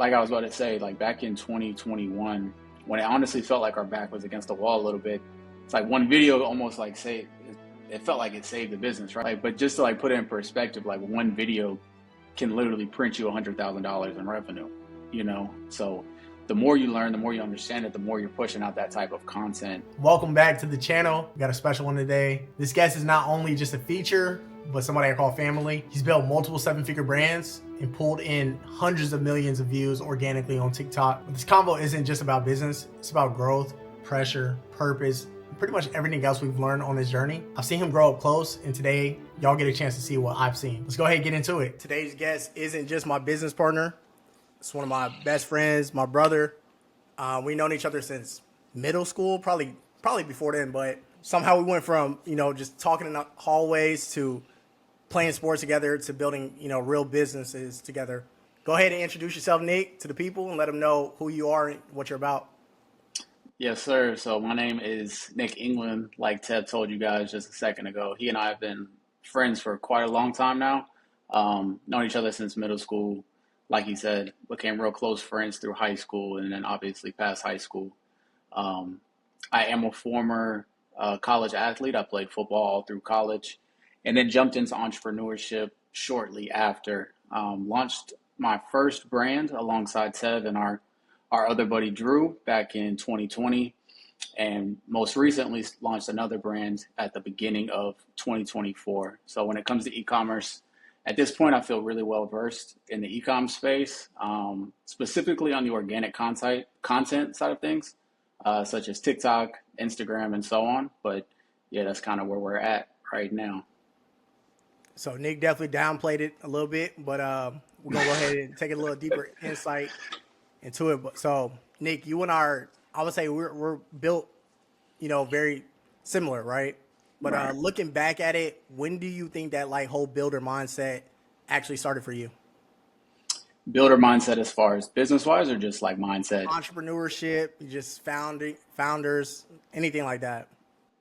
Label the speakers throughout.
Speaker 1: like I was about to say, like back in 2021, when it honestly felt like our back was against the wall a little bit, it's like one video almost like say it felt like it saved the business, right? But just to like put it in perspective, like one video can literally print you $100,000 in revenue, you know? So the more you learn, the more you understand it, the more you're pushing out that type of content.
Speaker 2: Welcome back to the channel. We got a special one today. This guest is not only just a feature, but somebody I call family. He's built multiple seven-figure brands and pulled in hundreds of millions of views organically on TikTok. But this convo isn't just about business. It's about growth, pressure, purpose, and pretty much everything else we've learned on this journey. I've seen him grow up close, and today y'all get a chance to see what I've seen. Let's go ahead and get into it. Today's guest isn't just my business partner. It's one of my best friends, my brother. We've known each other since middle school, probably before then, but somehow we went from, just talking in the hallways to playing sports together to building, real businesses together. Go ahead and introduce yourself, Nick, to the people and let them know who you are and what you're about.
Speaker 1: Yes, sir. So my name is Nick England, like Ted told you guys just a second ago. He and I have been friends for quite a long time now. Known each other since middle school. Like he said, became real close friends through high school and then obviously past high school. I am a former college athlete. I played football all through college and then jumped into entrepreneurship shortly after. Launched my first brand alongside Tev and our other buddy Drew back in 2020. And most recently launched another brand at the beginning of 2024. So when it comes to e-commerce, at this point, I feel really well versed in the e-com space, specifically on the organic content side of things, such as TikTok, Instagram, and so on. But yeah, that's kind of where we're at right now.
Speaker 2: So Nick definitely downplayed it a little bit, but we're gonna go ahead and take a little deeper insight into it. But so Nick, you and I would say we're built, very similar, right? But
Speaker 1: Right.
Speaker 2: Looking back at it, when do you think that whole builder mindset actually started for you?
Speaker 1: Builder mindset as far as business wise or just like mindset?
Speaker 2: Entrepreneurship, just founders, anything like that.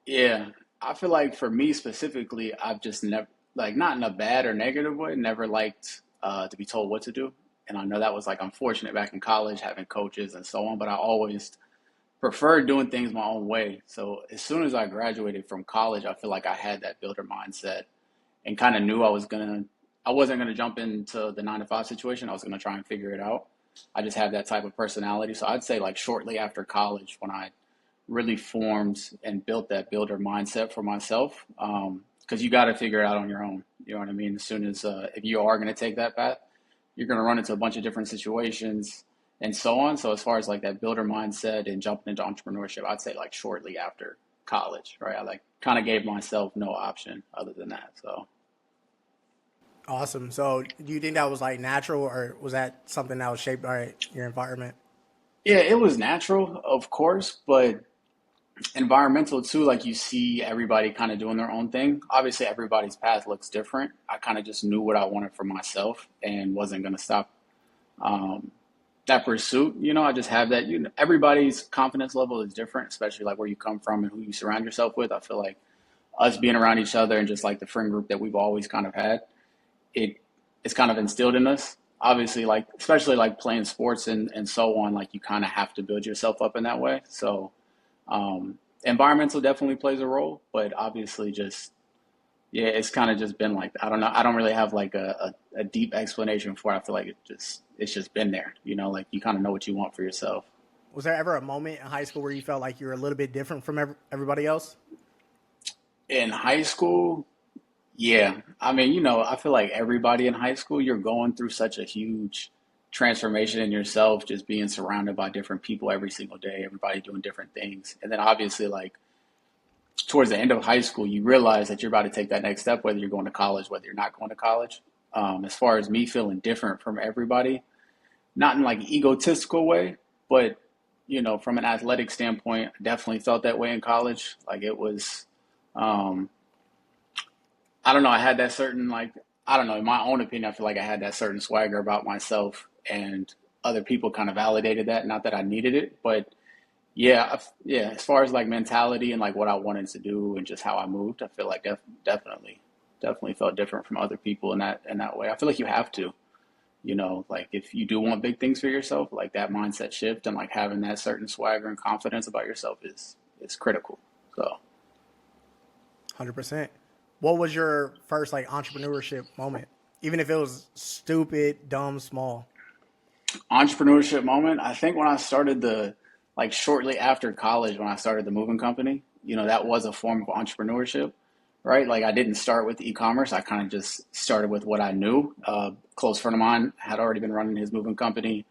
Speaker 1: Yeah, I feel like for me specifically, I've just never, like, not in a bad or negative way, never liked to be told what to do. And I know that was like unfortunate back in college, having coaches and so on, but I always preferred doing things my own way. So as soon as I graduated from college, I feel like I had that builder mindset and kind of knew I wasn't gonna jump into the 9 to 5 situation. I was gonna try and figure it out. I just have that type of personality. So I'd say like shortly after college when I really formed and built that builder mindset for myself. Because you got to figure it out on your own. You know what I mean? As soon as if you are going to take that path, you're going to run into a bunch of different situations and so on. So as far as like that builder mindset and jumping into entrepreneurship, I'd say like shortly after college, right? I like kind of gave myself no option other than that. So
Speaker 2: Awesome. So do you think that was like natural, or was that something that was shaped by your environment?
Speaker 1: yeah, it was natural, of course, but environmental too. Like you see everybody kind of doing their own thing. Obviously, everybody's path looks different. I kind of just knew what I wanted for myself and wasn't going to stop that pursuit. I just have that. Everybody's confidence level is different, especially like where you come from and who you surround yourself with. I feel like us being around each other and just like the friend group that we've always kind of had, it's kind of instilled in us. Obviously, like especially like playing sports and so on, like you kind of have to build yourself up in that way. So environmental definitely plays a role, but obviously just, yeah, it's kind of just been like, I don't know. I don't really have like a deep explanation for it. I feel like it's just been there, like you kind of know what you want for yourself.
Speaker 2: Was there ever a moment in high school where you felt like you were a little bit different from everybody else?
Speaker 1: In high school, yeah. I mean, I feel like everybody in high school, you're going through such a huge transformation in yourself, just being surrounded by different people every single day, everybody doing different things. And then obviously like towards the end of high school, you realize that you're about to take that next step, whether you're going to college, whether you're not going to college. As far as me feeling different from everybody, not in like egotistical way, but from an athletic standpoint, I definitely felt that way in college. Like it was, I don't know, I had that certain like, I don't know, in my own opinion, I feel like I had that certain swagger about myself and other people kind of validated that. Not that I needed it, but yeah, yeah. As far as like mentality and like what I wanted to do and just how I moved, I feel like definitely felt different from other people in that way. I feel like you have to, Like if you do want big things for yourself, like that mindset shift and like having that certain swagger and confidence about yourself is critical. So
Speaker 2: 100%. What was your first like entrepreneurship moment? Even if it was stupid, dumb, small.
Speaker 1: entrepreneurship moment, I think when I started like shortly after college, when I started the moving company, that was a form of entrepreneurship, right? Like I didn't start with e-commerce. I kind of just started with what I knew. Close friend of mine had already been running his moving company.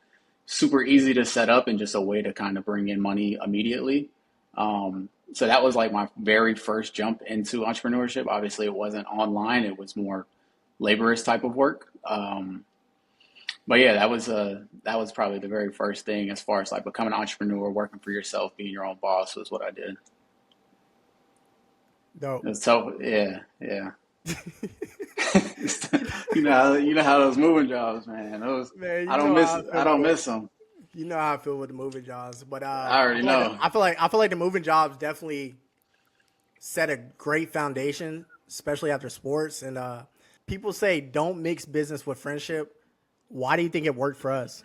Speaker 1: Super easy to set up and just a way to kind of bring in money immediately. So that was like my very first jump into entrepreneurship. Obviously, it wasn't online; it was more laborious type of work. But yeah, that was probably the very first thing as far as like becoming an entrepreneur, working for yourself, being your own boss was what I did.
Speaker 2: Dope.
Speaker 1: So yeah, yeah. You know how those moving jobs, man. Those
Speaker 2: Man,
Speaker 1: I
Speaker 2: you
Speaker 1: don't
Speaker 2: know
Speaker 1: miss
Speaker 2: how I
Speaker 1: I
Speaker 2: feel
Speaker 1: don't
Speaker 2: with
Speaker 1: miss them.
Speaker 2: you know how I feel with the moving jobs. But
Speaker 1: I already know.
Speaker 2: I feel like the moving jobs definitely set a great foundation, especially after sports. And people say don't mix business with friendship. Why do you think it worked for us?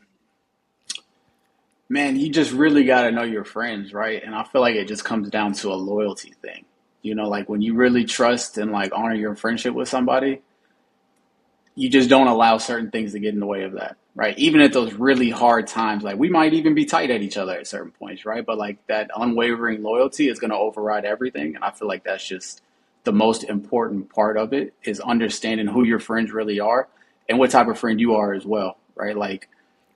Speaker 1: Man, you just really got to know your friends, right? And I feel like it just comes down to a loyalty thing. Like when you really trust and like honor your friendship with somebody, you just don't allow certain things to get in the way of that, right? Even at those really hard times, like we might even be tight at each other at certain points, right? But like that unwavering loyalty is going to override everything. And I feel like that's just the most important part of it is understanding who your friends really are and what type of friend you are as well, right? Like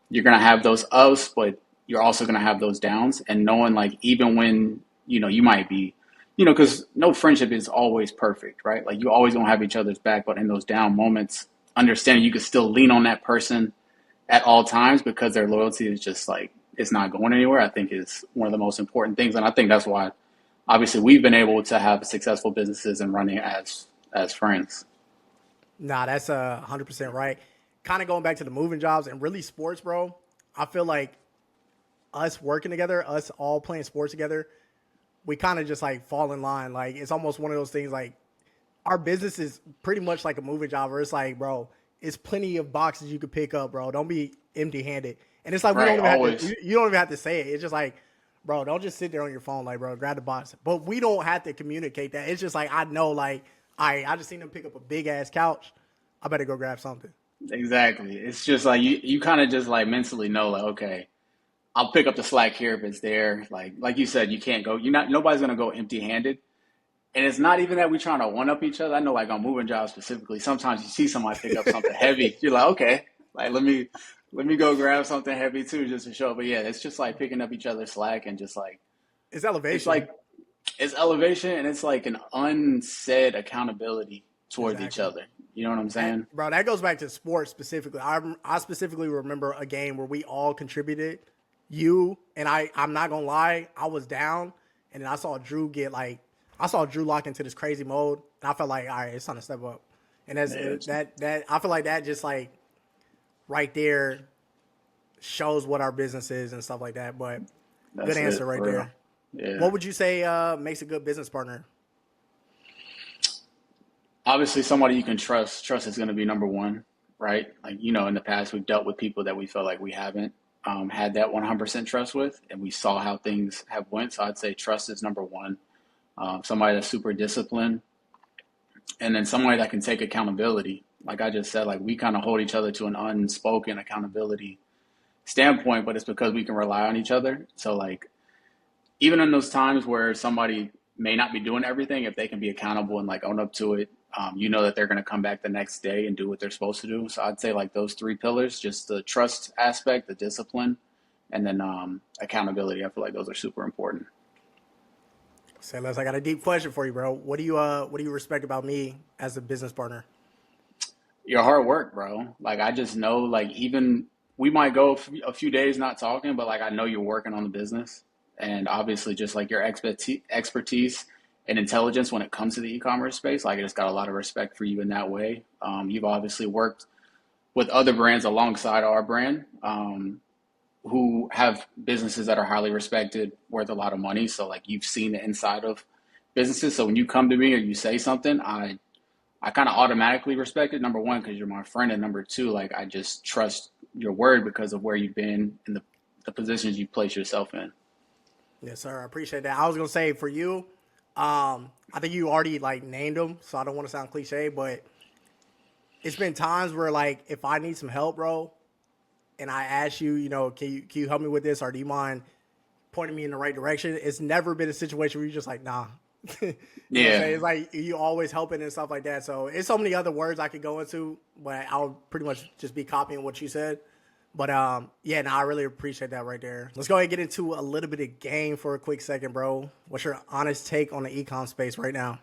Speaker 1: you're going to have those ups, but you're also going to have those downs and knowing like even when, you might be, because no friendship is always perfect, right? Like you always going to have each other's back, but in those down moments, understanding you can still lean on that person at all times because their loyalty is just like it's not going anywhere. I think is one of the most important things, and I think that's why obviously we've been able to have successful businesses and running as friends.
Speaker 2: Nah, that's 100% right. Kind of going back to the moving jobs and really sports, bro. I feel like us working together, us all playing sports together, we kind of just like fall in line. Like it's almost one of those things like our business is pretty much like a moving job where it's like, bro, it's plenty of boxes you could pick up, bro. Don't be empty handed. And it's like we don't
Speaker 1: Right,
Speaker 2: even have to
Speaker 1: always.
Speaker 2: you don't even have to say it. It's just like, bro, don't just sit there on your phone, like, bro, grab the box. But we don't have to communicate that. It's just like I know, like, I just seen them pick up a big ass couch. I better go grab something.
Speaker 1: Exactly. It's just like you kind of just like mentally know like okay, I'll pick up the slack here if it's there. Like you said, you can't go. You're not. Nobody's gonna go empty handed. And it's not even that we're trying to one up each other. I know, like on moving jobs specifically, sometimes you see somebody pick up something heavy. You're like, okay, like let me go grab something heavy too, just to show. But yeah, it's just like picking up each other's slack and just like
Speaker 2: It's
Speaker 1: it's
Speaker 2: elevation.
Speaker 1: like it's elevation and it's like an unsaid accountability towards each
Speaker 2: Exactly.
Speaker 1: other. You know what I'm saying?
Speaker 2: Bro, that goes back to sports specifically. I specifically remember a game where we all contributed. You and I'm not gonna lie, I was down, and then I saw Drew lock into this crazy mode, and I felt like, all right, it's time to step up. And
Speaker 1: Yeah,
Speaker 2: that I feel like that just like right there shows what our business is and stuff like that. But good
Speaker 1: that's
Speaker 2: answer
Speaker 1: it
Speaker 2: right
Speaker 1: for real.
Speaker 2: there.
Speaker 1: Yeah.
Speaker 2: What would you say makes a good business partner?
Speaker 1: Obviously, somebody you can trust. Trust is going to be number one, right? Like, in the past, we've dealt with people that we felt like we haven't had that 100% trust with, and we saw how things have went. So I'd say trust is number one. Somebody that's super disciplined, and then somebody that can take accountability. Like I just said, like we kind of hold each other to an unspoken accountability standpoint, but it's because we can rely on each other. So like even in those times where somebody may not be doing everything, if they can be accountable and like own up to it, that they're going to come back the next day and do what they're supposed to do. So I'd say like those three pillars, just the trust aspect, the discipline, and then accountability. I feel like those are super important.
Speaker 2: Say less. I got a deep question for you, bro. What do you respect about me as a business partner?
Speaker 1: Your hard work, bro. Like I just know, like even we might go a few days not talking, but like I know you're working on the business, and obviously just like your expertise and intelligence when it comes to the e-commerce space. Like I just got a lot of respect for you in that way. You've obviously worked with other brands alongside our brand, who have businesses that are highly respected, worth a lot of money. So like you've seen the inside of businesses. So when you come to me or you say something, I I kind of automatically respect it. Number one, because you're my friend, and number two, like I just trust your word because of where you've been and the positions you place yourself in.
Speaker 2: Yes, sir. I appreciate that. I was gonna say for you, I think you already like named them, so I don't want to sound cliche, but it's been times where like if I need some help, bro, and I ask you, can you help me with this, or do you mind pointing me in the right direction? It's never been a situation where you're just like, nah. You know what I'm
Speaker 1: Yeah,
Speaker 2: saying? It's like you always helping and stuff like that. So it's so many other words I could go into, but I'll pretty much just be copying what you said. But yeah, no, I really appreciate that right there. Let's go ahead and get into a little bit of game for a quick second, bro. What's your honest take on the ecom space right now?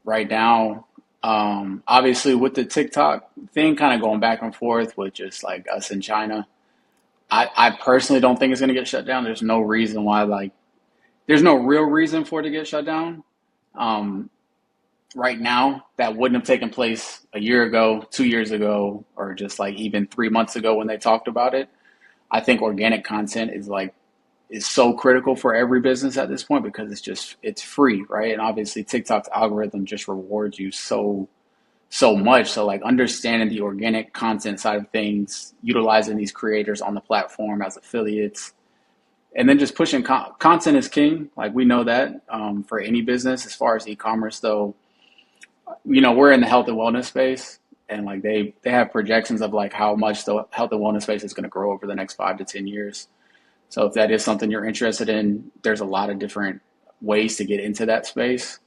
Speaker 1: right now, obviously with the TikTok thing kind of going back and forth with just like us in China, I personally don't think it's going to get shut down. There's no reason why, like, there's no real reason for it to get shut down. Um, right now, that wouldn't have taken place a year ago, 2 years ago, or just like even 3 months ago when they talked about it. I think organic content is so critical for every business at this point because it's free, right? And obviously TikTok's algorithm just rewards you so much. So like understanding the organic content side of things, utilizing these creators on the platform as affiliates, and then just pushing content is king. Like we know that for any business. As far as e-commerce, though, we're in the health and wellness space, and like they have projections of like how much the health and wellness space is going to grow over the next 5 to 10 years. So if that is something you're interested in, there's a lot of different ways to get into that space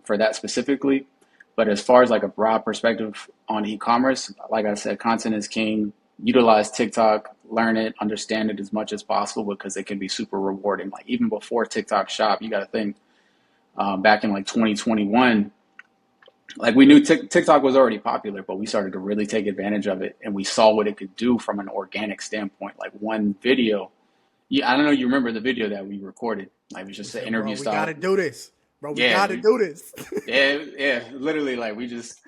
Speaker 1: for that specifically. But as far as like a broad perspective on e-commerce, like I said, content is king. Utilize TikTok, learn it, understand it as much as possible because it can be super rewarding. Like even before TikTok Shop, you got to think back in like 2021, like we knew TikTok was already popular, but we started to really take advantage of it, and we saw what it could do from an organic standpoint. Like one video, yeah, I don't know, you remember the video that we recorded? Like it was
Speaker 2: We
Speaker 1: just an
Speaker 2: said, bro,
Speaker 1: interview
Speaker 2: we got
Speaker 1: style.
Speaker 2: to do this. Bro, we
Speaker 1: Yeah,
Speaker 2: got to do this.
Speaker 1: yeah, literally, like we just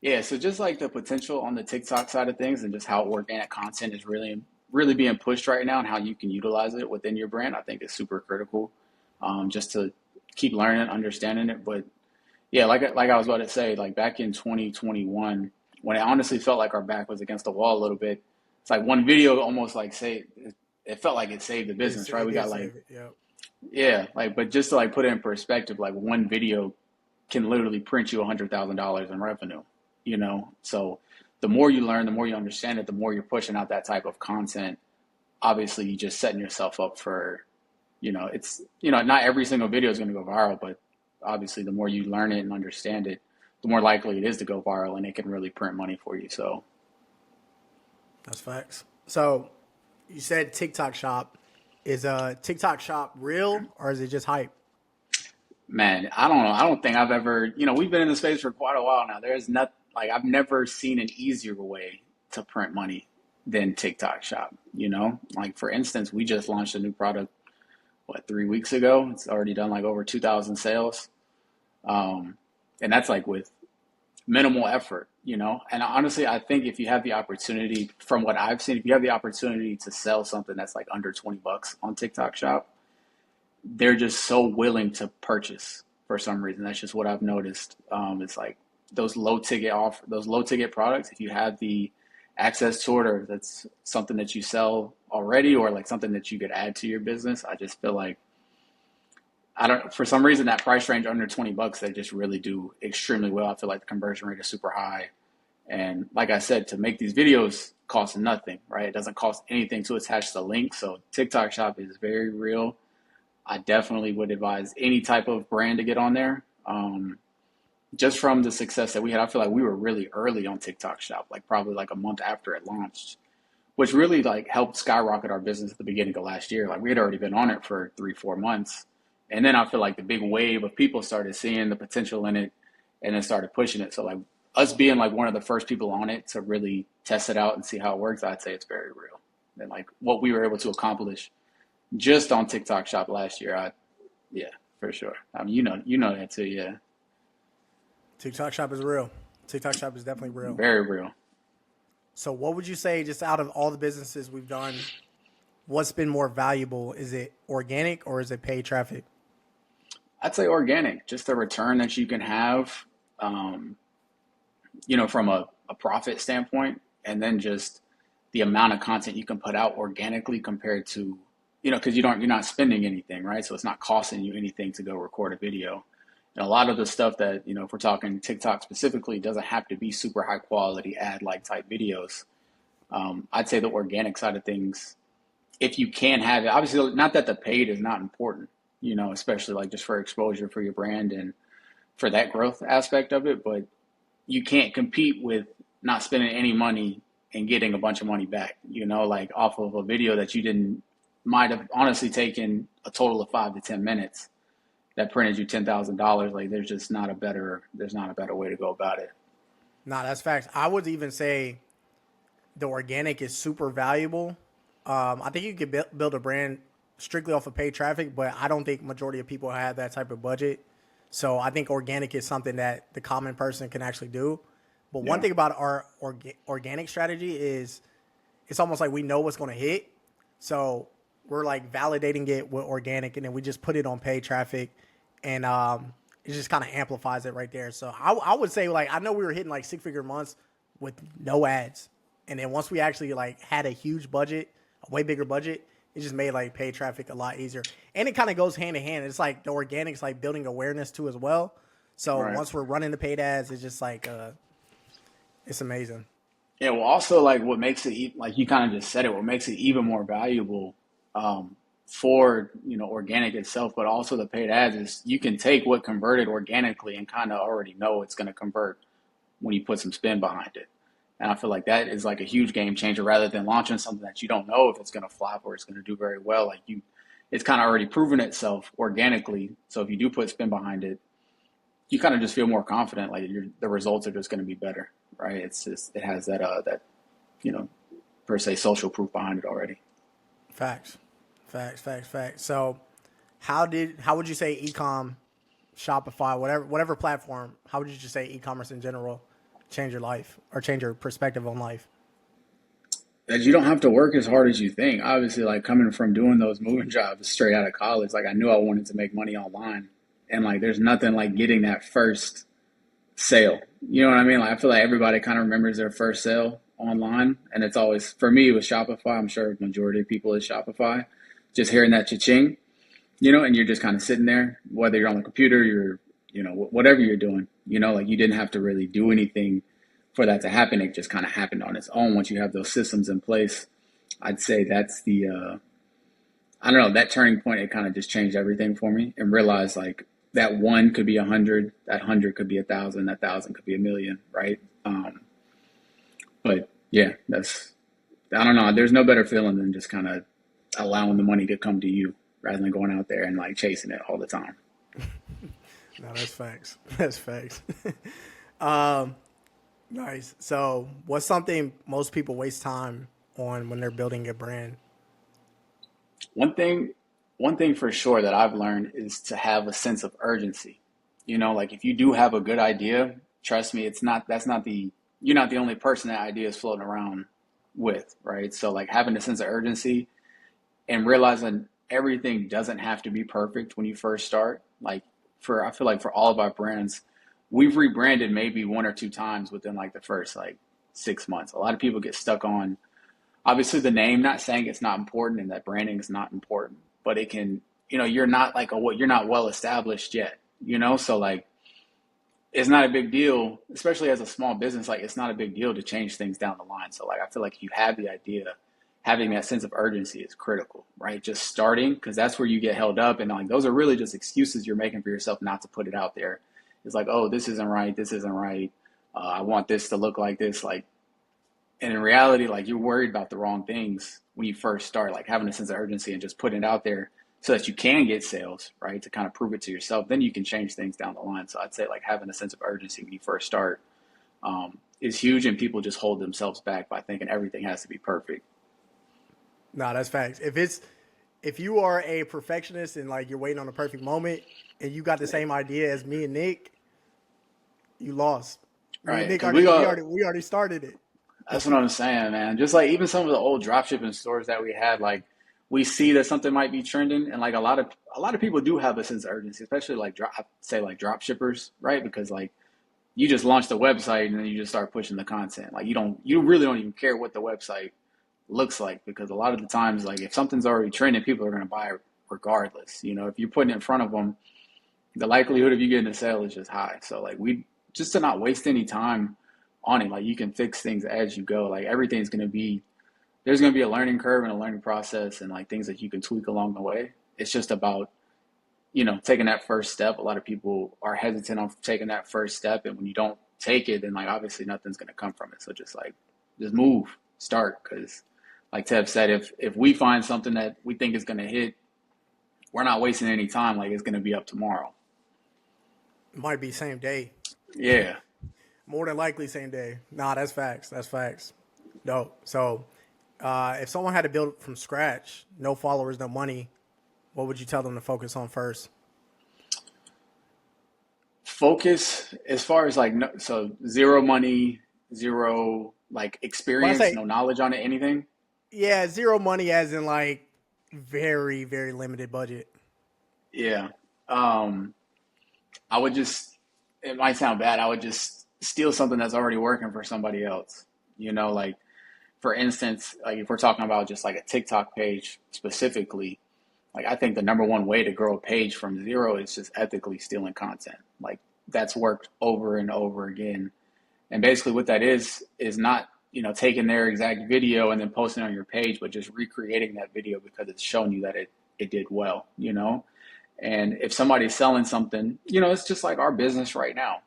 Speaker 1: yeah. So just like the potential on the TikTok side of things, and just how organic content is really being pushed right now, and how you can utilize it within your brand, I think is super critical. Just to keep learning, understanding it, but yeah, like I was about to say, like back in 2021, when it honestly felt like our back was against the wall a little bit, it's like one video almost like saved. It felt like it saved the business, right?
Speaker 2: It
Speaker 1: We
Speaker 2: did
Speaker 1: got like
Speaker 2: save it. Yep.
Speaker 1: yeah, like but just to like put it in perspective, like one video can literally print you $100,000 in revenue, So the more you learn, the more you understand it, the more you're pushing out that type of content. Obviously, you just setting yourself up for it's not every single video is going to go viral, but obviously the more you learn it and understand it, the more likely it is to go viral, and it can really print money for you. So
Speaker 2: That's facts. So you said TikTok shop. Is TikTok shop real or is it just hype?
Speaker 1: man, I don't know. I don't think I've ever, we've been in the space for quite a while now. There's not like I've never seen an easier way to print money than TikTok shop. Like for instance, we just launched a new product, what, 3 weeks ago. It's already done like over 2,000 sales. Um, and that's like with minimal effort, And honestly, I think if you have the opportunity, from what I've seen, if you have the opportunity to sell something that's like under 20 bucks on TikTok Shop, they're just so willing to purchase for some reason. That's just what I've noticed. It's like those low ticket products. If you have the access to it, or that's something that you sell already, or like something that you could add to your business, I just feel like I don't, for some reason, that price range under 20 bucks, they just really do extremely well. I feel like the conversion rate is super high. And like I said, to make these videos costs nothing, right? It doesn't cost anything to attach the link. So TikTok shop is very real. I definitely would advise any type of brand to get on there. Just from the success that we had, I feel like we were really early on TikTok shop, like probably like a month after it launched, which really like helped skyrocket our business at the beginning of last year. Like we had already been on it for 3, 4 months. And then I feel like the big wave of people started seeing the potential in it and then started pushing it. So like us being like one of the first people on it to really test it out and see how it works, I'd say it's very real. And like what we were able to accomplish just on TikTok shop last year, yeah, for sure. I mean, that too. Yeah.
Speaker 2: TikTok shop is real. TikTok shop is definitely real.
Speaker 1: Very real.
Speaker 2: So what would you say, just out of all the businesses we've done, what's been more valuable? Is it organic or is it paid traffic?
Speaker 1: I'd say organic, just the return that you can have um, from a profit standpoint, and then just the amount of content you can put out organically compared to, because you're not spending anything, right? So it's not costing you anything to go record a video. And a lot of the stuff that, if we're talking TikTok specifically, doesn't have to be super high quality ad like type videos. I'd say the organic side of things, if you can have it, obviously not that the paid is not important, especially like just for exposure for your brand and for that growth aspect of it, but you can't compete with not spending any money and getting a bunch of money back, like off of a video that you didn't, might have honestly taken a total of 5 to 10 minutes that printed you $10,000. Like there's not a better way to go about it.
Speaker 2: Nah, that's facts. I would even say the organic is super valuable. I think you could build a brand strictly off of paid traffic, but I don't think majority of people have that type of budget. So I think organic is something that the common person can actually do. But one thing about our organic strategy is it's almost like we know what's going to hit. So we're like validating it with organic, and then we just put it on paid traffic, and it just kind of amplifies it right there. So I would say, like, I know we were hitting like 6-figure months with no ads. And then once we actually like had a huge budget, a way bigger budget, it just made like paid traffic a lot easier. And it kind of goes hand in hand. It's like the organic's like building awareness too as well. So once we're running the paid ads, it's just like it's amazing.
Speaker 1: Yeah, well, also like what makes it, like you kind of just said it, what makes it even more valuable for organic itself, but also the paid ads is you can take what converted organically and kind of already know it's going to convert when you put some spin behind it. And I feel like that is like a huge game changer rather than launching something that you don't know if it's going to flop or it's going to do very well. Like it's kind of already proven itself organically. So if you do put spin behind it, you kind of just feel more confident. Like the results are just going to be better, right? It's just, it has that, per se social proof behind it already.
Speaker 2: Facts. So how would you say e-com, Shopify, whatever platform, how would you just say e-commerce in general change your life or change your perspective on life?
Speaker 1: That you don't have to work as hard as you think. Obviously, like coming from doing those moving jobs straight out of college, like I knew I wanted to make money online. And like there's nothing like getting that first sale. You know what I mean? Like I feel like everybody kind of remembers their first sale online. And it's always, for me, it was Shopify. I'm sure the majority of people is Shopify. Just hearing that cha-ching, and you're just kind of sitting there, whether you're on the computer, you're, whatever you're doing, like you didn't have to really do anything for that to happen. It just kind of happened on its own once you have those systems in place. I'd say that's the, I don't know, that turning point, it kind of just changed everything for me and realized like that one could be 100, that 100 could be 1,000, that 1,000 could be 1,000,000, right? But yeah, I don't know. There's no better feeling than just kind of allowing the money to come to you rather than going out there and like chasing it all the time.
Speaker 2: No, that's facts. That's facts. Nice. So what's something most people waste time on when they're building a brand?
Speaker 1: One thing for sure that I've learned is to have a sense of urgency. Like if you do have a good idea, trust me, you're not the only person that idea is floating around with, right? So like having a sense of urgency and realizing everything doesn't have to be perfect when you first start. Like I feel like for all of our brands, we've rebranded maybe 1 or 2 times within like the first like 6 months. A lot of people get stuck on obviously the name, not saying it's not important and that branding is not important, but it can, you're not like you're not well established yet, so like it's not a big deal, especially as a small business. Like it's not a big deal to change things down the line. So like I feel like if you have the idea, having that sense of urgency is critical, right? Just starting, because that's where you get held up, and like those are really just excuses you're making for yourself not to put it out there. It's like, oh, this isn't right. I want this to look like this, like, and in reality, like you're worried about the wrong things when you first start. Like having a sense of urgency and just putting it out there so that you can get sales, right? To kind of prove it to yourself. Then you can change things down the line. So I'd say like having a sense of urgency when you first start is huge, and people just hold themselves back by thinking everything has to be perfect.
Speaker 2: No, that's facts. If you are a perfectionist and like you're waiting on a perfect moment and you got the same idea as me and Nick, you lost. Me and
Speaker 1: Right.
Speaker 2: Nick
Speaker 1: Because
Speaker 2: we already started it.
Speaker 1: that's what I'm saying, man. Just like even some of the old dropshipping stores that we had, like we see that something might be trending, and like a lot of people do have a sense of urgency, especially like drop shippers, right? Because like you just launch the website and then you just start pushing the content. Like you really don't even care what the website looks like, because a lot of the times, like if something's already trending, people are going to buy it regardless. If you're putting it in front of them, the likelihood of you getting a sale is just high. So like we just to not waste any time on it. Like you can fix things as you go. Like everything's going to be there's going to be a learning curve and a learning process and like things that you can tweak along the way. It's just about taking that first step. A lot of people are hesitant on taking that first step, and when you don't take it, then like obviously nothing's going to come from it. So just move, start, because like Tev said, if we find something that we think is going to hit, we're not wasting any time. Like it's going to be up tomorrow.
Speaker 2: Might be same day.
Speaker 1: Yeah.
Speaker 2: More than likely same day. Nah, that's facts. That's facts. No. So if someone had to build from scratch, no followers, no money, what would you tell them to focus on first?
Speaker 1: Focus as far as like so zero money, zero like
Speaker 2: When I
Speaker 1: experience,
Speaker 2: say,
Speaker 1: no knowledge on it, anything.
Speaker 2: yeah, zero money as in like very, very limited budget.
Speaker 1: Yeah. Um, I would just, it might sound bad, I would just steal something that's already working for somebody else. Like for instance, like if we're talking about just like a TikTok page specifically, like I think the number one way to grow a page from zero is just ethically stealing content. Like that's worked over and over again. And basically what that is not, taking their exact video and then posting it on your page, but just recreating that video because it's shown you that it did well. And if somebody's selling something, it's just like our business right now.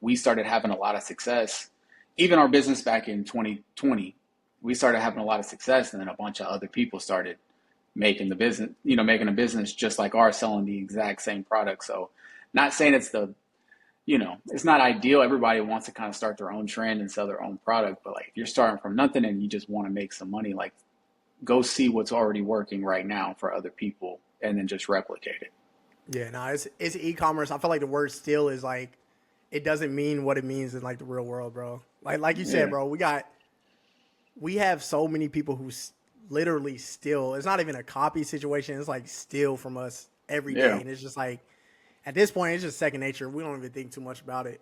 Speaker 1: We started having a lot of success. Even our business back in 2020, we started having a lot of success, and then a bunch of other people started making a business just like ours, selling the exact same product. So not saying it's not ideal. Everybody wants to kind of start their own trend and sell their own product. But like if you're starting from nothing and you just want to make some money, like go see what's already working right now for other people and then just replicate it.
Speaker 2: Yeah, no, it's e-commerce. I feel like the word "steal" is like it doesn't mean what it means in like the real world, bro. Like you said,
Speaker 1: Yeah.
Speaker 2: bro, we have so many people who literally steal. It's not even a copy situation. It's like steal from us every day,
Speaker 1: Yeah.
Speaker 2: and it's just like at this point, it's just second nature. We don't even think too much about it.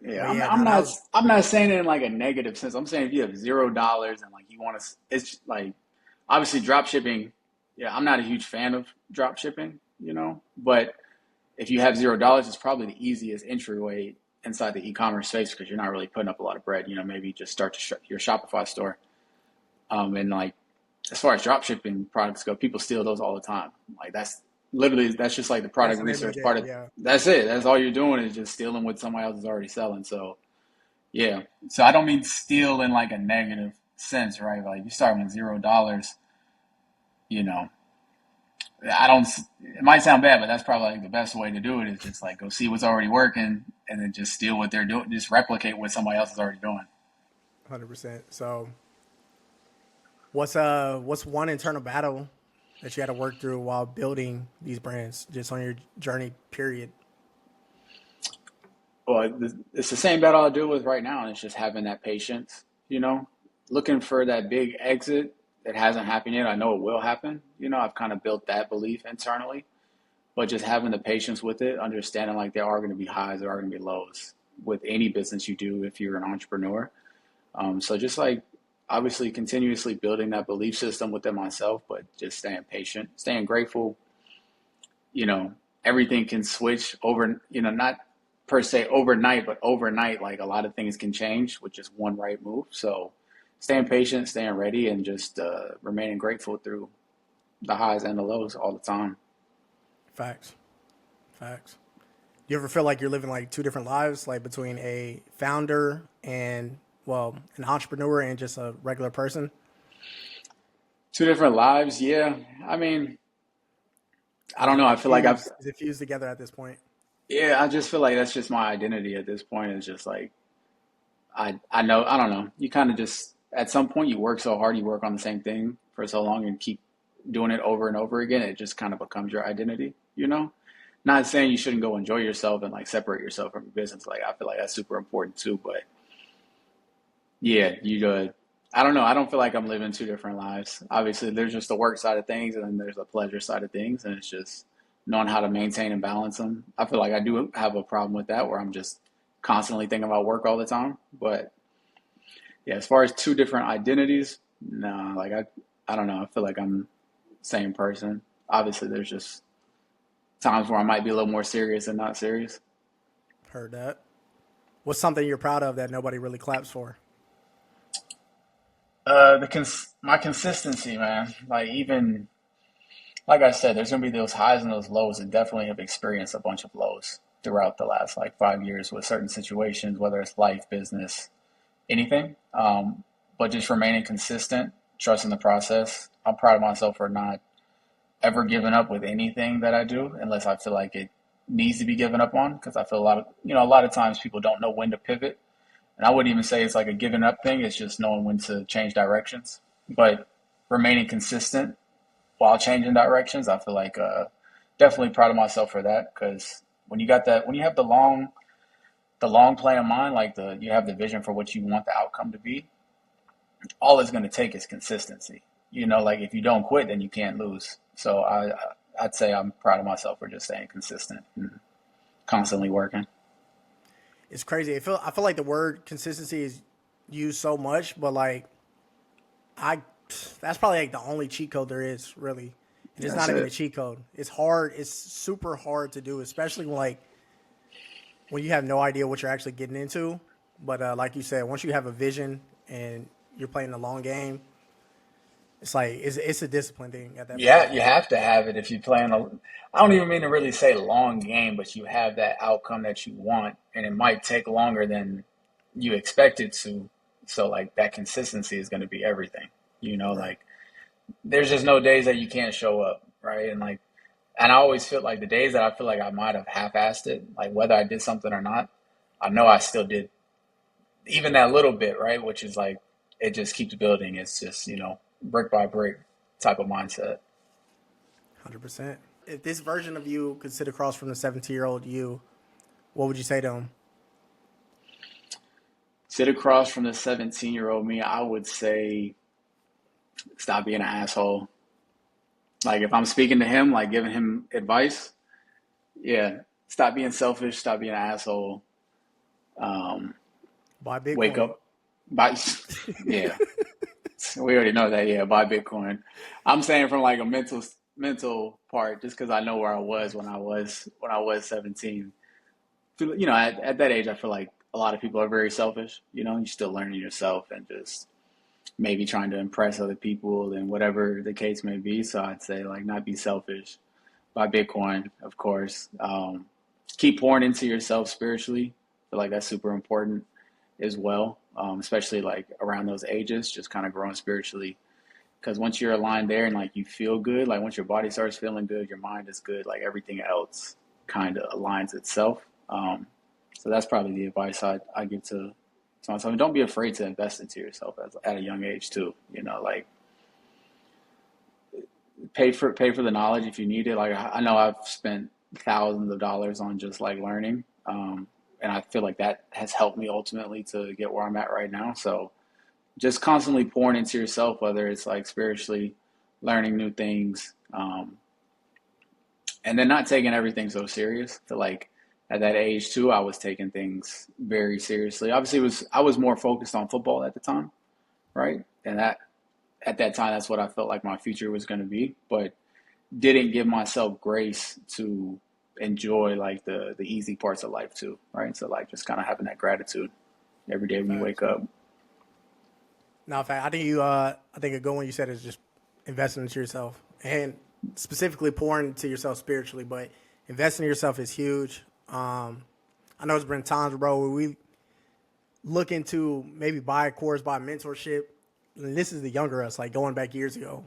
Speaker 1: Yeah.
Speaker 2: But
Speaker 1: I'm,
Speaker 2: yeah,
Speaker 1: I'm
Speaker 2: no, that
Speaker 1: not,
Speaker 2: was
Speaker 1: I'm not saying it in like a negative sense. I'm saying if you have $0 and like you want to, it's like obviously drop shipping. Yeah. I'm not a huge fan of drop shipping, but if you have $0, it's probably the easiest entryway inside the e-commerce space because you're not really putting up a lot of bread. Maybe just start your Shopify store. And like as far as drop shipping products go, people steal those all the time. Like that's just like the
Speaker 2: that's
Speaker 1: product
Speaker 2: the name of the
Speaker 1: research part
Speaker 2: game.
Speaker 1: of
Speaker 2: Yeah,
Speaker 1: that's it. That's all you're doing is just stealing what somebody else is already selling. So yeah. So I don't mean steal in like a negative sense, right? Like you start with $0, you know, I don't. It might sound bad, but that's probably like the best way to do it is just like go see what's already working and then just steal what they're doing, just replicate what somebody else is already doing.
Speaker 2: 100%. So, what's one internal battle that you had to work through while building these brands, just on your journey? Period.
Speaker 1: Well, it's the same battle I deal with right now, and it's just having that patience. Looking for that big exit that hasn't happened yet. I know it will happen. I've kind of built that belief internally, but just having the patience with it, understanding like there are going to be highs, there are going to be lows with any business you do if you're an entrepreneur. So just like obviously continuously building that belief system within myself, but just staying patient, staying grateful. You know, everything can switch over, not per se overnight, but overnight, like a lot of things can change with just one right move. So staying patient, staying ready, and just remaining grateful through the highs and the lows all the time.
Speaker 2: Facts. Facts. Do you ever feel like you're living like two different lives, like between a founder and, well, an entrepreneur and just a regular person?
Speaker 1: Two different lives, yeah. I mean, I
Speaker 2: Or is
Speaker 1: don't
Speaker 2: it
Speaker 1: know. I
Speaker 2: like
Speaker 1: feel like I've,
Speaker 2: fused? Is it fused together at this point?
Speaker 1: yeah, I just feel like that's just my identity at this point. It's just like, I know, I don't know. You kind of just, at some point, you work so hard, you work on the same thing for so long and keep doing it over and over again. It just kind of becomes your identity. Not saying you shouldn't go enjoy yourself and like separate yourself from your business. Like, I feel like that's super important too. But yeah, I don't know. I don't feel like I'm living two different lives. Obviously, there's just the work side of things and then there's the pleasure side of things. And it's just knowing how to maintain and balance them. I feel like I do have a problem with that where I'm just constantly thinking about work all the time. But yeah, as far as two different identities, nah, like I don't know. I feel like I'm the same person. Obviously, there's just times where I might be a little more serious and not serious.
Speaker 2: Heard that. What's something you're proud of that nobody really claps for?
Speaker 1: My consistency, man. Like even like I said, there's gonna be those highs and those lows, and definitely have experienced a bunch of lows throughout the last like 5 years with certain situations, whether it's life, business, anything. But just remaining consistent, trusting the process. I'm proud of myself for not ever giving up with anything that I do, unless I feel like it needs to be given up on. Because I feel a lot of times people don't know when to pivot, and I wouldn't even say it's like a giving up thing. It's just knowing when to change directions. But remaining consistent while changing directions, I feel like definitely proud of myself for that. Because when you have the long play in mind, like you have the vision for what you want the outcome to be. All it's going to take is consistency. Like if you don't quit, then you can't lose. So I'd say I'm proud of myself for just staying consistent and constantly working.
Speaker 2: It's crazy. I feel like the word consistency is used so much, but like I that's probably like the only cheat code there is, really. And it's
Speaker 1: That's
Speaker 2: not even a
Speaker 1: it.
Speaker 2: cheat code. It's hard. It's super hard to do, especially when you have no idea what you're actually getting into. But like you said, once you have a vision and you're playing the long game, it's like it's a discipline thing at that point.
Speaker 1: Yeah, you have to have it if you play in a. I don't even mean to really say long game, but you have that outcome that you want, and it might take longer than you expect it to. So like that consistency is going to be everything.
Speaker 2: Right.
Speaker 1: Like there's just no days that you can't show up, right? And I always feel like the days that I feel like I might have half-assed it, like whether I did something or not, I know I still did even that little bit, right? Which is like it just keeps building. It's just brick by brick type of mindset.
Speaker 2: 100%. If this version of you could sit across from the 17-year-old you, what would you say to him?
Speaker 1: Sit across from the 17-year-old me, I would say stop being an asshole. Like if I'm speaking to him, like giving him advice, yeah, stop being selfish, stop being an asshole. Um,
Speaker 2: Buy
Speaker 1: Wake
Speaker 2: Bitcoin.
Speaker 1: up, buy, yeah, we already know that. Yeah, buy Bitcoin. I'm saying from like a mental part, just because I know where I was when I was 17. At that age, I feel like a lot of people are very selfish. You're still learning yourself and just maybe trying to impress other people and whatever the case may be. So I'd say like not be selfish. Buy Bitcoin, of course. Keep pouring into yourself spiritually. I feel like that's super important as well, especially like around those ages, just kind of growing spiritually. Because once you're aligned there and like you feel good, like once your body starts feeling good, your mind is good, like everything else kind of aligns itself. So that's probably the advice I give to myself. And don't be afraid to invest into yourself at a young age too. Like pay for the knowledge if you need it. Like I know I've spent thousands of dollars on just like learning, and I feel like that has helped me ultimately to get where I'm at right now. So just constantly pouring into yourself, whether it's like spiritually learning new things, and then not taking everything so serious. I feel like at that age too, I was taking things very seriously. Obviously, I was more focused on football at the time, right? And that at that time, that's what I felt like my future was going to be, but didn't give myself grace to enjoy like the easy parts of life too, right? So like just kind of having that gratitude every day when you
Speaker 2: Facts.
Speaker 1: wake up.
Speaker 2: No, in fact, I think a good one you said is just investing into yourself and specifically pouring into yourself spiritually. But investing in yourself is huge. I know it's been times, bro, where we look into maybe buy a course, buy mentorship. And this is the younger us, like going back years ago,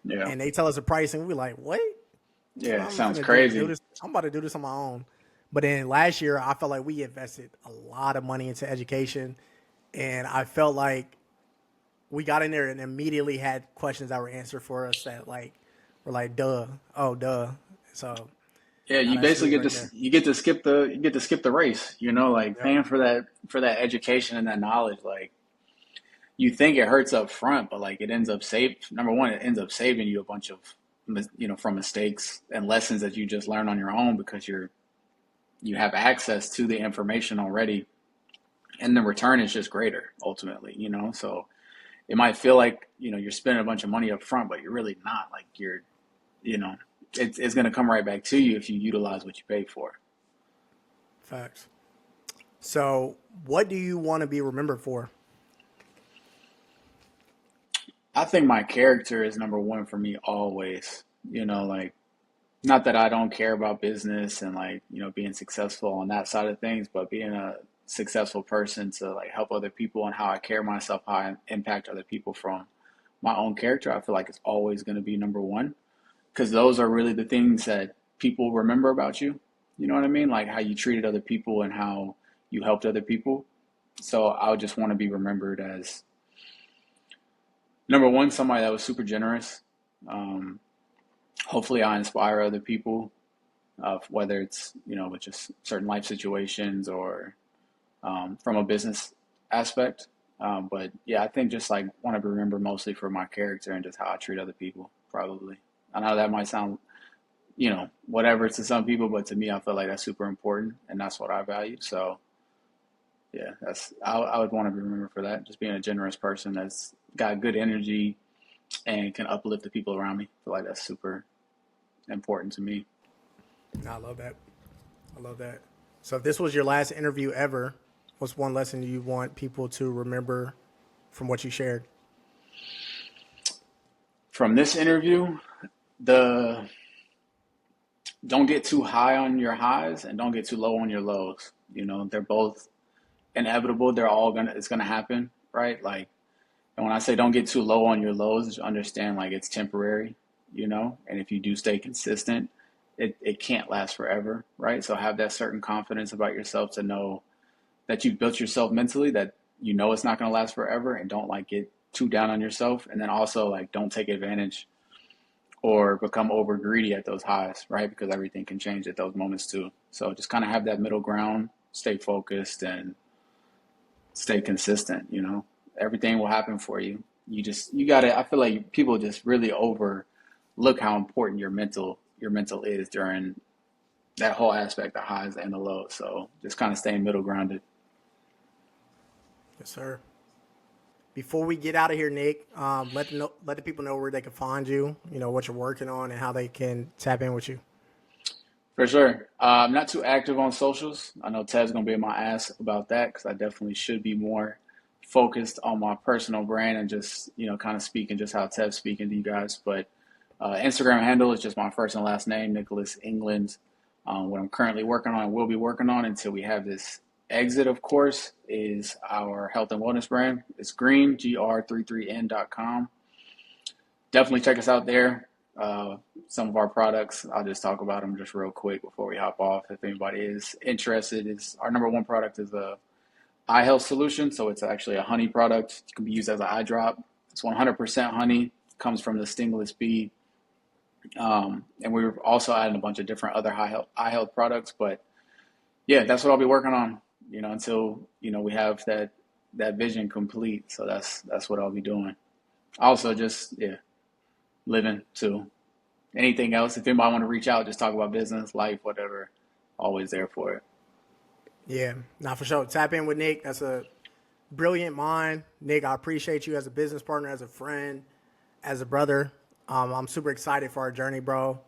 Speaker 1: Yeah,
Speaker 2: and they tell us a price, and we're like, "What?
Speaker 1: yeah,
Speaker 2: I'm
Speaker 1: sounds
Speaker 2: finna do
Speaker 1: crazy.
Speaker 2: this. I'm about to do this on my own." But then last year, I felt like we invested a lot of money into education, and I felt like we got in there and immediately had questions that were answered for us that like were like, "Duh, oh, duh." So
Speaker 1: Yeah,
Speaker 2: now
Speaker 1: you
Speaker 2: that's
Speaker 1: basically
Speaker 2: huge
Speaker 1: get
Speaker 2: right
Speaker 1: to
Speaker 2: there.
Speaker 1: you get to skip the race. Like
Speaker 2: Yep.
Speaker 1: paying for that education and that knowledge. Like you think it hurts up front, but like it ends up save. Number one, it ends up saving you a bunch of from mistakes and lessons that you just learn on your own because you have access to the information already. and the return is just greater ultimately, you know. So it might feel like, you know, you're spending a bunch of money up front, but you're really not. Like you're, you know, it's going to come right back to you if you utilize what you paid for.
Speaker 2: Facts. So, what do you want to be remembered for?
Speaker 1: I think my character is number one for me always. You know, like not that I don't care about business and like, you know, being successful on that side of things, but being a successful person to like help other people and how I carry myself, how I impact other people from my own character, I feel like it's always going to be number one because those are really the things that people remember about you. You know what I mean? Like how you treated other people and how you helped other people. So I would just want to be remembered as number one, somebody that was super generous. Um, Hopefully, I inspire other people, whether it's, you know, with just certain life situations or from a business aspect. But yeah, I think just like want to be remembered mostly for my character and just how I treat other people. Probably, I know that might sound, you know, whatever to some people, but to me, I feel like that's super important, and that's what I value. So yeah, I would want to be remembered for that. Just being a generous person that's got good energy and can uplift the people around me. I feel like that's super important to me.
Speaker 2: I love that. I love that. So, if this was your last interview ever, what's one lesson you want people to remember from what you shared?
Speaker 1: From this interview, the don't get too high on your highs and don't get too low on your lows. You know, they're both inevitable. They're all gonna it's gonna happen, right? Like, and when I say don't get too low on your lows, just understand like it's temporary, you know, and if you do stay consistent, it can't last forever, right? So have that certain confidence about yourself to know that you've built yourself mentally, that you know it's not gonna last forever, and don't like get too down on yourself. And then also like don't take advantage or become over greedy at those highs, right? Because everything can change at those moments too. So just kind of have that middle ground, stay focused and stay consistent, you know. Everything will happen for you. You gotta I feel like people just really overlook how important your mental is during that whole aspect, the highs and the lows. So just kind of staying middle grounded.
Speaker 2: Yes, sir. Before we get out of here, Nick, let the people know where they can find you. You know what you're working on and how they can tap in with you.
Speaker 1: For sure. I'm not too active on socials. I know Ted's gonna be in my ass about that because I definitely should be more focused on my personal brand and just, you know, kind of speaking just how Ted's speaking to you guys. But Instagram handle is just my first and last name, Nicholas England. What I'm currently working on and will be working on until we have this exit, of course, is our health and wellness brand. It's green, gr33n.com. Definitely check us out there. Some of our products, I'll just talk about them just real quick before we hop off. If anybody is interested, is our number one product is a eye health solution. So it's actually a honey product. It can be used as an eye drop. It's 100% honey. It comes from the stingless bee. And we're also adding a bunch of different other eye health products. But yeah, that's what I'll be working on, you know, until, you know, we have that vision complete. So that's what I'll be doing. Also just, yeah, living too. Anything else, if anybody want to reach out, just talk about business, life, whatever, always there for it.
Speaker 2: Yeah, not for sure. Tap in with Nick. That's a brilliant mind. Nick, I appreciate you as a business partner, as a friend, as a brother. I'm super excited for our journey, bro.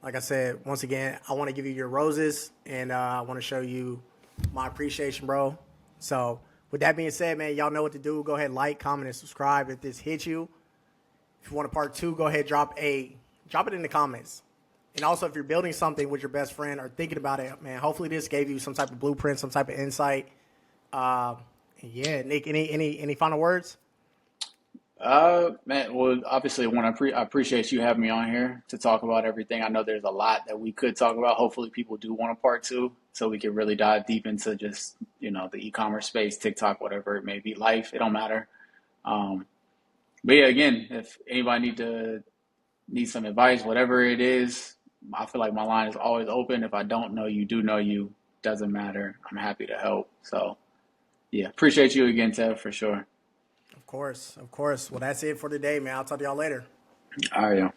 Speaker 2: Like I said, once again, I want to give you your roses and I want to show you my appreciation, bro. So, with that being said, man, y'all know what to do. Go ahead, like, comment, and subscribe if this hit you. If you want a part two, go ahead, drop it in the comments. And also, if you're building something with your best friend or thinking about it, man, hopefully this gave you some type of blueprint, some type of insight. Uh, yeah, Nick, any final words?
Speaker 1: Man, well, obviously, I appreciate you having me on here to talk about everything. I know there's a lot that we could talk about. Hopefully, people do want a part two, so we can really dive deep into just, you know, the e-commerce space, TikTok, whatever it may be, life. It don't matter. Um, but yeah, again, if anybody need some advice, whatever it is, I feel like my line is always open. If I don't know you, do know you, doesn't matter. I'm happy to help. So yeah, appreciate you again, Ted, for sure.
Speaker 2: Of course, of course. Well, that's it for today, man. I'll talk to y'all later.
Speaker 1: All right, yo.